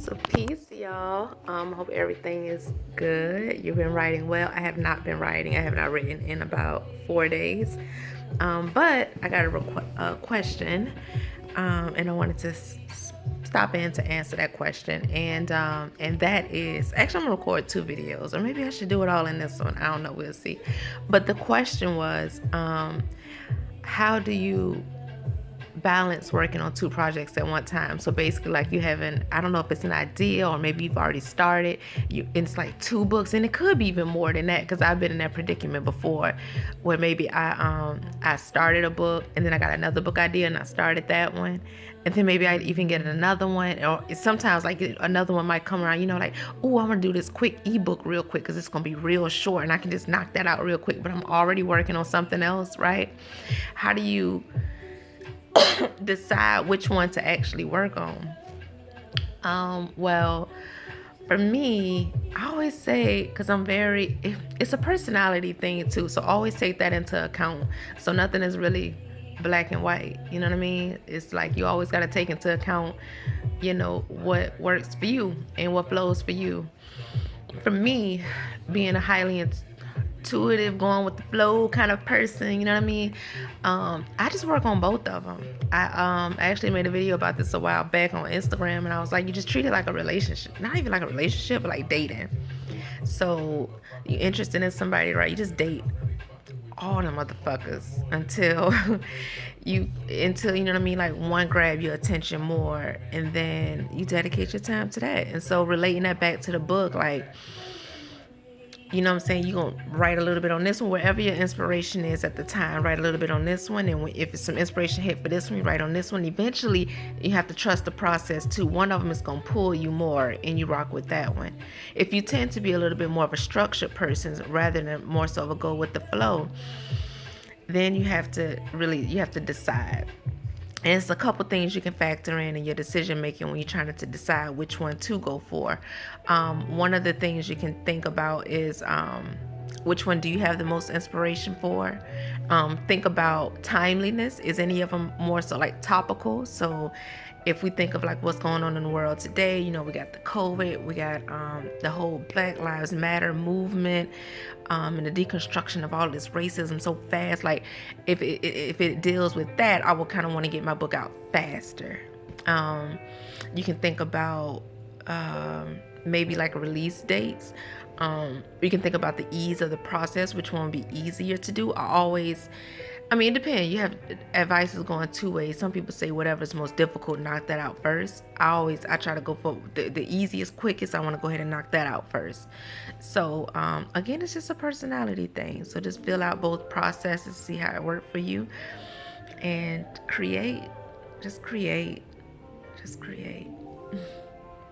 So peace, y'all. Hope everything is good. You've been writing well. I have not been writing. I have not written in about 4 days. But I got a question, and I wanted to stop in to answer that question. And that is actually I'm gonna record two videos, or maybe I should do it all in this one. I don't know. We'll see. But the question was, how do you balance working on two projects at one time? So basically, like, you haven't, I don't know if it's an idea or maybe you've already started, it's like two books, and it could be even more than that, because I've been in that predicament before, where maybe I started a book, and then I got another book idea and I started that one, and then maybe I even get another one, or sometimes like another one might come around, like, oh, I'm gonna do this quick ebook real quick because it's gonna be real short and I can just knock that out real quick, but I'm already working on something else, right? How do you decide which one to actually work on? Well, for me, I always say, because it's a personality thing too, so always take that into account. So nothing is really black and white, you know what I mean? It's like you always got to take into account, what works for you and what flows for you. For me, being a highly intuitive, going with the flow kind of person, you know what I mean? I just work on both of them. I actually made a video about this a while back on Instagram, and I was like, you just treat it like a relationship, not even like a relationship, but like dating. So you're interested in somebody, right? You just date all the motherfuckers until you know what I mean, like one grab your attention more, and then you dedicate your time to that. And so relating that back to the book, like, you know what I'm saying? You're going to write a little bit on this one, wherever your inspiration is at the time. Write a little bit on this one. And if it's some inspiration hit for this one, you write on this one. Eventually, you have to trust the process too. One of them is going to pull you more, and you rock with that one. If you tend to be a little bit more of a structured person rather than more so of a go with the flow, then you have to decide. And it's a couple things you can factor in your decision making when you're trying to decide which one to go for. One of the things you can think about is, which one do you have the most inspiration for? Think about timeliness. Is any of them more so like topical? So if we think of like what's going on in the world today, we got the COVID, we got the whole Black Lives Matter movement, and the deconstruction of all this racism so fast. Like, if it deals with that, I would kind of want to get my book out faster. You can think about maybe like release dates. You can think about the ease of the process, which one would be easier to do. It depends. You have advice is going two ways. Some people say whatever's most difficult, knock that out first. I try to go for the easiest, quickest. I want to go ahead and knock that out first. So again, it's just a personality thing. So just fill out both processes, see how it worked for you, and create. Just create. Just create.